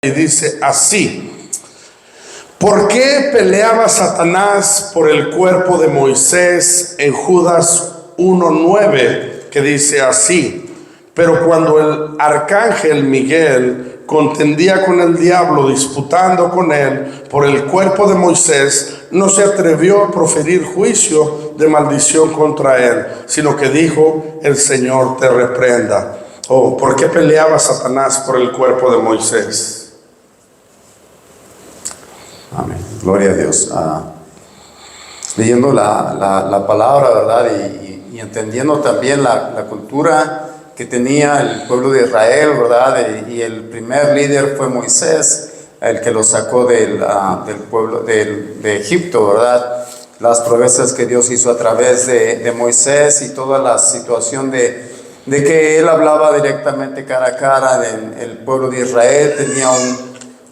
Y dice así: ¿por qué peleaba Satanás por el cuerpo de Moisés? En Judas 1:9, que dice así: pero cuando el arcángel Miguel contendía con el diablo, disputando con él por el cuerpo de Moisés, no se atrevió a proferir juicio de maldición contra él, sino que dijo: el Señor te reprenda. ¿Por qué peleaba Satanás por el cuerpo de Moisés? Amén. Gloria a Dios. Leyendo la palabra, ¿verdad? Y entendiendo también la cultura que tenía el pueblo de Israel, ¿verdad? Y el primer líder fue Moisés, el que lo sacó del pueblo de Egipto, ¿verdad? Las proezas que Dios hizo a través de Moisés y toda la situación de que él hablaba directamente cara a cara del pueblo de Israel. Tenía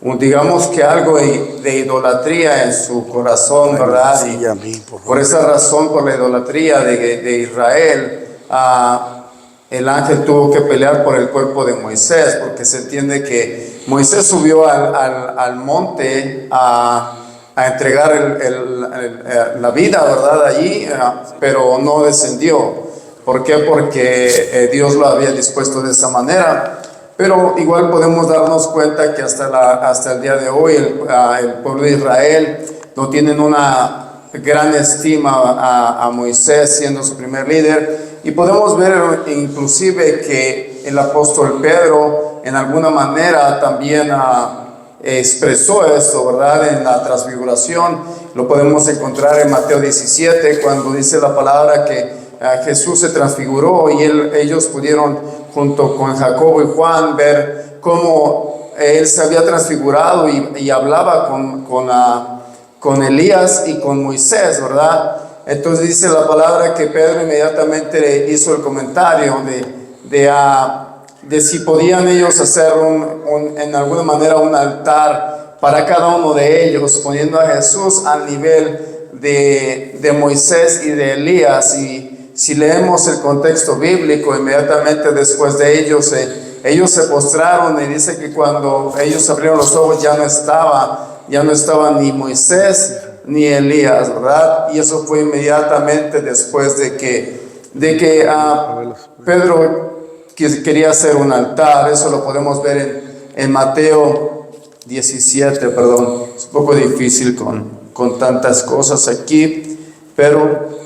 digamos que algo de idolatría en su corazón, ¿verdad? Y por esa razón, por la idolatría de Israel, el ángel tuvo que pelear por el cuerpo de Moisés, porque se entiende que Moisés subió al monte a entregar la vida, ¿verdad? Allí, pero no descendió. ¿Por qué? Porque Dios lo había dispuesto de esa manera. Pero igual podemos darnos cuenta que hasta el día de hoy el pueblo de Israel no tienen una gran estima a Moisés siendo su primer líder. Y podemos ver inclusive que el apóstol Pedro en alguna manera también expresó eso, ¿verdad? En la transfiguración lo podemos encontrar en Mateo 17, cuando dice la palabra que Jesús se transfiguró y ellos pudieron, junto con Jacobo y Juan, ver cómo él se había transfigurado y hablaba con Elías y con Moisés, ¿verdad? Entonces dice la palabra que Pedro inmediatamente hizo el comentario de si podían ellos hacer en alguna manera un altar para cada uno de ellos, poniendo a Jesús al nivel de Moisés y de Elías. Y si leemos el contexto bíblico, inmediatamente después de ellos se postraron, y dice que cuando ellos abrieron los ojos ya no estaba ni Moisés ni Elías, ¿verdad? Y eso fue inmediatamente después de que Pedro quería hacer un altar. Eso lo podemos ver en Mateo 17, perdón. Es un poco difícil con tantas cosas aquí, pero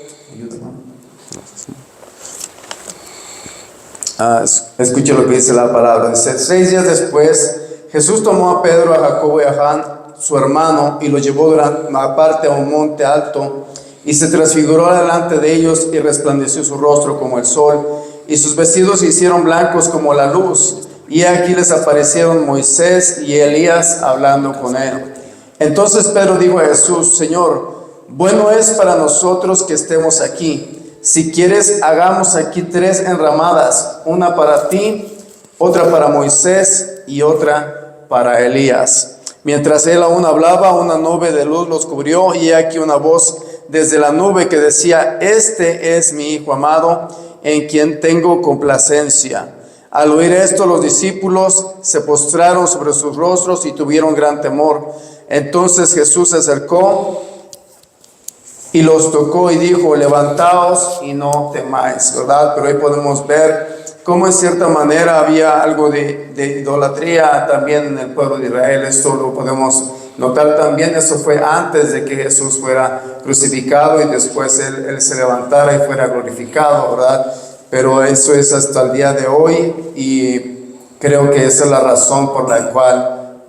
escuche lo que dice la palabra. Dice: 6 días después, Jesús tomó a Pedro, a Jacobo y a Juan, su hermano, y lo llevó aparte a un monte alto, y se transfiguró delante de ellos, y resplandeció su rostro como el sol, y sus vestidos se hicieron blancos como la luz. Y aquí les aparecieron Moisés y Elías hablando con él. Entonces Pedro dijo a Jesús: Señor, bueno es para nosotros que estemos aquí. Si quieres, hagamos aquí 3 enramadas, una para ti, otra para Moisés y otra para Elías. Mientras él aún hablaba, una nube de luz los cubrió, y aquí una voz desde la nube que decía: Este es mi Hijo amado, en quien tengo complacencia. Al oír esto, los discípulos se postraron sobre sus rostros y tuvieron gran temor. Entonces Jesús se acercó y los tocó y dijo: levantaos y no temáis, ¿verdad? Pero ahí podemos ver cómo en cierta manera había algo de idolatría también en el pueblo de Israel. Esto lo podemos notar también. Eso fue antes de que Jesús fuera crucificado y después él se levantara y fuera glorificado, ¿verdad? Pero eso es hasta el día de hoy, y creo que esa es la razón por la cual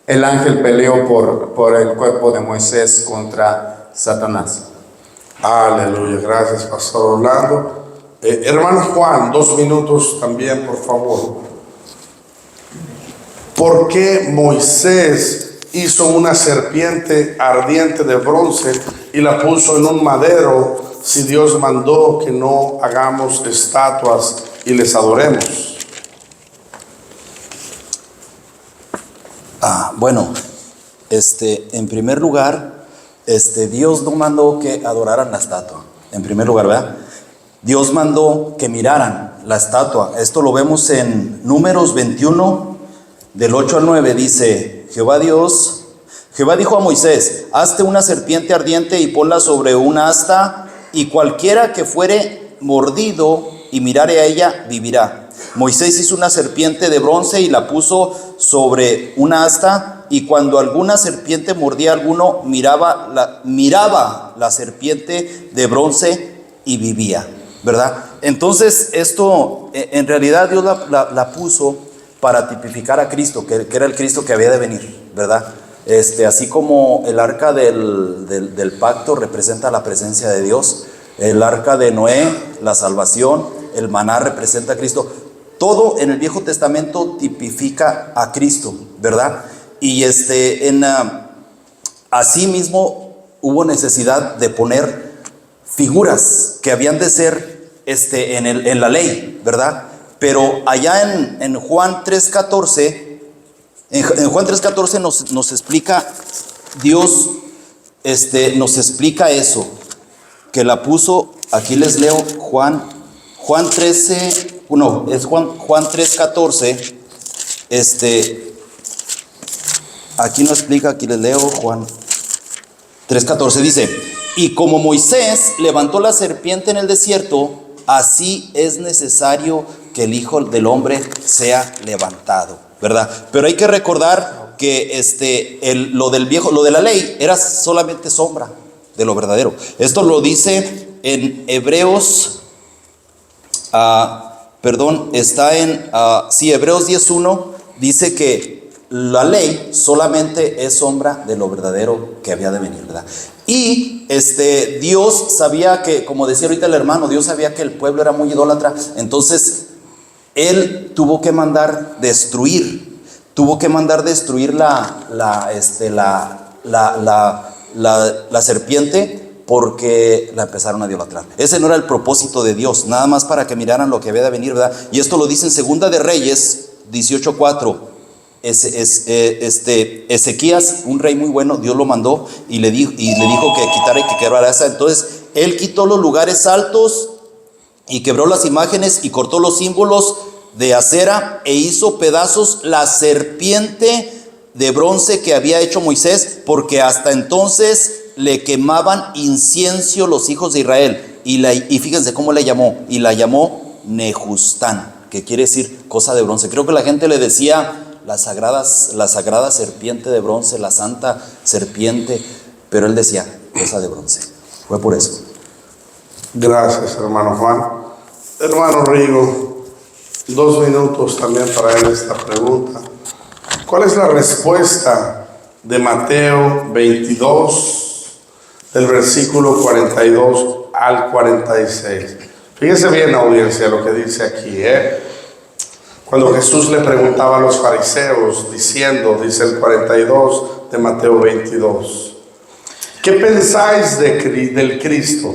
el ángel peleó por el cuerpo de Moisés contra Satanás. Aleluya, gracias, Pastor Orlando. Hermano Juan, 2 minutos también, por favor. ¿Por qué Moisés hizo una serpiente ardiente de bronce y la puso en un madero, si Dios mandó que no hagamos estatuas y les adoremos? Bueno, en primer lugar, Dios no mandó que adoraran la estatua. En primer lugar, ¿verdad? Dios mandó que miraran la estatua. Esto lo vemos en Números 21, del 8 al 9 dice, Jehová dijo a Moisés, hazte una serpiente ardiente y ponla sobre una asta, y cualquiera que fuere mordido y mirare a ella, vivirá. Moisés hizo una serpiente de bronce y la puso sobre una asta, y cuando alguna serpiente mordía a alguno, miraba la serpiente de bronce y vivía, ¿verdad? Entonces esto en realidad Dios la puso para tipificar a Cristo, que era el Cristo que había de venir, ¿verdad? Así como el arca del pacto representa la presencia de Dios, el arca de Noé, la salvación, el maná representa a Cristo. Todo en el Viejo Testamento tipifica a Cristo, ¿verdad? Y así mismo hubo necesidad de poner figuras que habían de ser en la ley, ¿verdad? Pero allá en Juan 3:14, en Juan 3:14 nos explica Dios, nos explica eso, que la puso. Aquí les leo Juan 3:14. Aquí nos explica, aquí les leo Juan 3:14, dice, y como Moisés levantó la serpiente en el desierto, así es necesario que el Hijo del Hombre sea levantado, ¿verdad? Pero hay que recordar que lo de la ley era solamente sombra de lo verdadero. Esto lo dice en Hebreos, está en Hebreos 10:1, dice que la ley solamente es sombra de lo verdadero que había de venir, ¿verdad? Y Dios sabía que, como decía ahorita el hermano, Dios sabía que el pueblo era muy idólatra. Entonces Él tuvo que mandar destruir la serpiente, porque la empezaron a idolatrar. Ese no era el propósito de Dios, nada más para que miraran lo que había de venir, ¿verdad? Y esto lo dice en Segunda de Reyes 18:4. Ezequías, un rey muy bueno, Dios lo mandó y le dijo que quitara y que quebrara esa. Entonces él quitó los lugares altos y quebró las imágenes y cortó los símbolos de acera e hizo pedazos la serpiente de bronce que había hecho Moisés, porque hasta entonces le quemaban incienso los hijos de Israel. Y fíjense cómo le llamó, y la llamó Nehustán, que quiere decir cosa de bronce. Creo que la gente le decía la sagrada serpiente de bronce, la santa serpiente, pero él decía cosa de bronce. Fue por eso. Gracias, hermano Juan. Hermano Rigo, 2 minutos también para él esta pregunta. ¿Cuál es la respuesta de Mateo 22, del versículo 42 al 46? Fíjense bien, audiencia, lo que dice aquí, Cuando Jesús le preguntaba a los fariseos, diciendo, dice el 42 de Mateo 22, ¿qué pensáis del Cristo?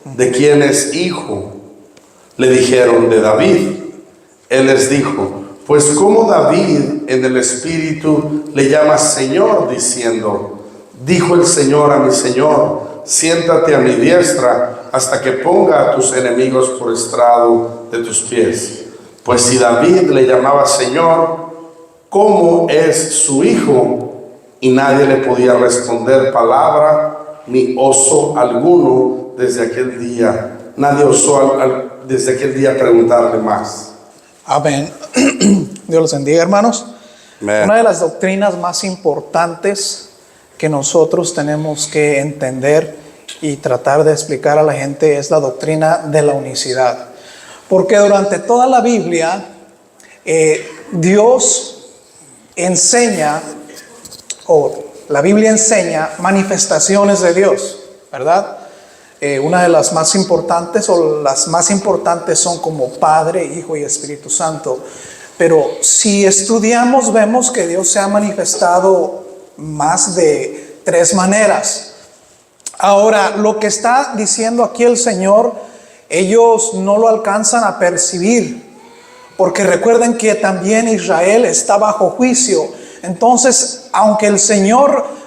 ¿De quién es hijo? Le dijeron, de David. Él les dijo, pues como David en el Espíritu le llama Señor, diciendo, dijo el Señor a mi Señor, siéntate a mi diestra hasta que ponga a tus enemigos por estrado de tus pies. Pues si David le llamaba Señor, ¿cómo es su hijo? Y nadie le podía responder palabra ni oso alguno desde aquel día. Nadie osó desde aquel día preguntarle más. Amén. Dios los bendiga, hermanos. Amén. Una de las doctrinas más importantes que nosotros tenemos que entender y tratar de explicar a la gente es la doctrina de la unicidad. Porque durante toda la Biblia, Dios enseña, o la Biblia enseña manifestaciones de Dios, ¿verdad? Una de las más importantes, o las más importantes, son como Padre, Hijo y Espíritu Santo. Pero si estudiamos, vemos que Dios se ha manifestado más de 3 maneras. Ahora, lo que está diciendo aquí el Señor, ellos no lo alcanzan a percibir, porque recuerden que también Israel está bajo juicio. Entonces, aunque el Señor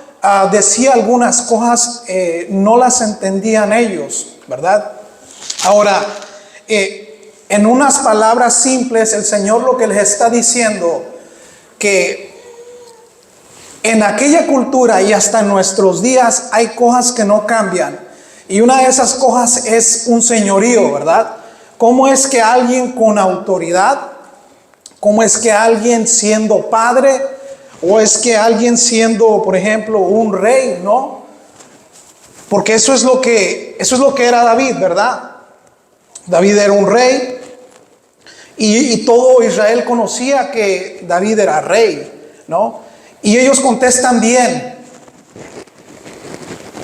decía algunas cosas, no las entendían ellos, ¿verdad? Ahora, en unas palabras simples, el Señor lo que les está diciendo, que en aquella cultura y hasta en nuestros días hay cosas que no cambian. Y una de esas cosas es un señorío, ¿verdad? ¿Cómo es que alguien con autoridad, cómo es que alguien siendo padre, o es que alguien siendo, por ejemplo, un rey, ¿no? Porque eso es lo que era David, ¿verdad? David era un rey y todo Israel conocía que David era rey, ¿no? Y ellos contestan bien.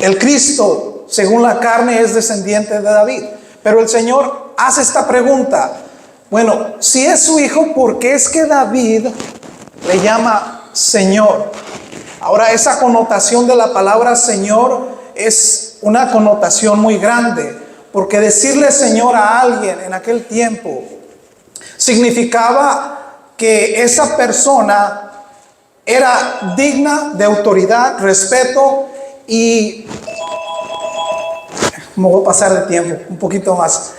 El Cristo, según la carne, es descendiente de David. Pero el Señor hace esta pregunta. Bueno, si es su hijo, ¿por qué es que David le llama Señor? Ahora, esa connotación de la palabra Señor es una connotación muy grande, porque decirle Señor a alguien en aquel tiempo significaba que esa persona era digna de autoridad, respeto, y me voy a pasar de tiempo un poquito más,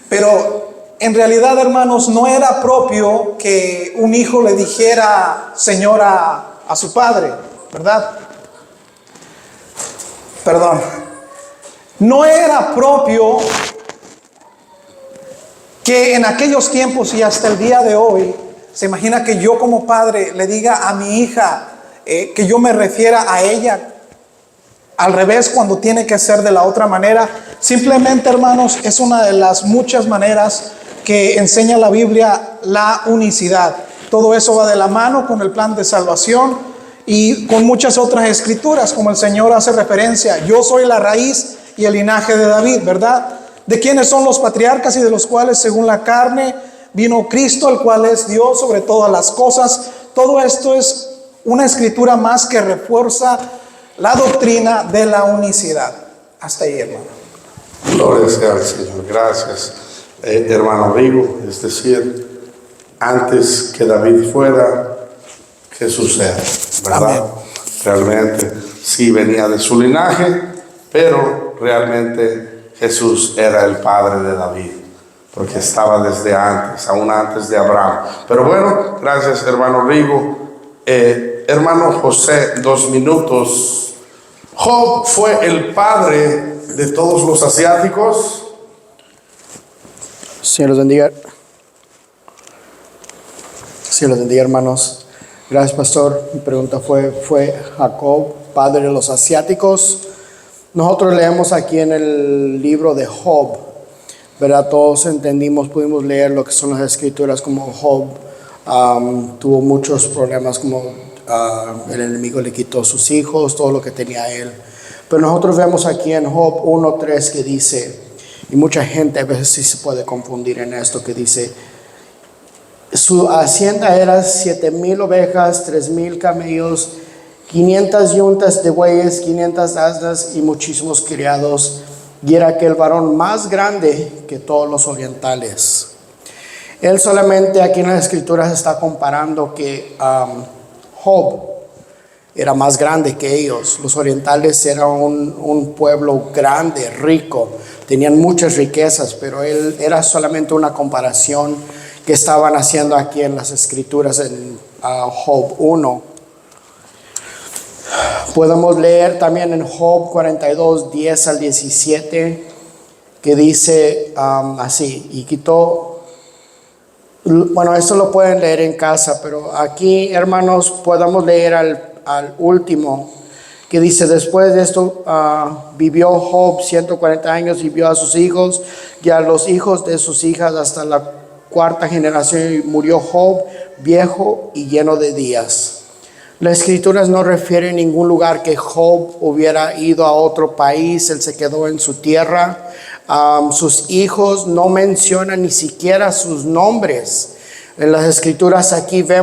pero en realidad, hermanos, no era propio que un hijo le dijera Señor a su padre, ¿verdad? Perdón. No era propio que en aquellos tiempos y hasta el día de hoy, se imagina que yo como padre le diga a mi hija que yo me refiera a ella al revés cuando tiene que ser de la otra manera. Simplemente, hermanos, es una de las muchas maneras que enseña la Biblia la unicidad. Todo eso va de la mano con el plan de salvación y con muchas otras escrituras, como el Señor hace referencia. Yo soy la raíz y el linaje de David, ¿verdad? De quienes son los patriarcas y de los cuales, según la carne, vino Cristo, el cual es Dios sobre todas las cosas. Todo esto es una escritura más que refuerza la doctrina de la unicidad. Hasta ahí, hermano. Gloria sea al Señor. Gracias, hermano Rigo. Es decir, antes que David fuera, Jesús era, ¿verdad? Amén. Realmente sí venía de su linaje, pero realmente Jesús era el padre de David, porque estaba desde antes, aún antes de Abraham. Pero bueno, gracias, hermano Rigo. Hermano José, 2 minutos. Job fue el padre de todos los asiáticos. Señor los bendiga. Señor los bendiga, hermanos. Gracias, pastor. Mi pregunta ¿fue Jacob padre de los asiáticos? Nosotros leemos aquí en el libro de Job, ¿verdad? Todos entendimos, pudimos leer lo que son las escrituras, como Job tuvo muchos problemas, como el enemigo le quitó sus hijos, todo lo que tenía él. Pero nosotros vemos aquí en Job 1:3 que dice, y mucha gente a veces sí se puede confundir en esto, que dice, su hacienda era 7,000 ovejas, 3,000 camellos, 500 yuntas de bueyes, 500 asnas y muchísimos criados, y era aquel varón más grande que todos los orientales. Él solamente aquí en las escrituras está comparando que Job era más grande que ellos. Los orientales eran un pueblo grande, rico, tenían muchas riquezas, pero él era solamente una comparación que estaban haciendo aquí en las escrituras en Job 1. Podemos leer también en Job 42, 10 al 17, que dice así, y quitó. Bueno, esto lo pueden leer en casa, pero aquí, hermanos, podemos leer al último, que dice, después de esto vivió Job 140 años y vio a sus hijos y a los hijos de sus hijas hasta la 4ª generación, y murió Job viejo y lleno de días. Las escrituras no refieren a ningún lugar que Job hubiera ido a otro país, él se quedó en su tierra. Sus hijos no mencionan ni siquiera sus nombres. En las escrituras aquí vemos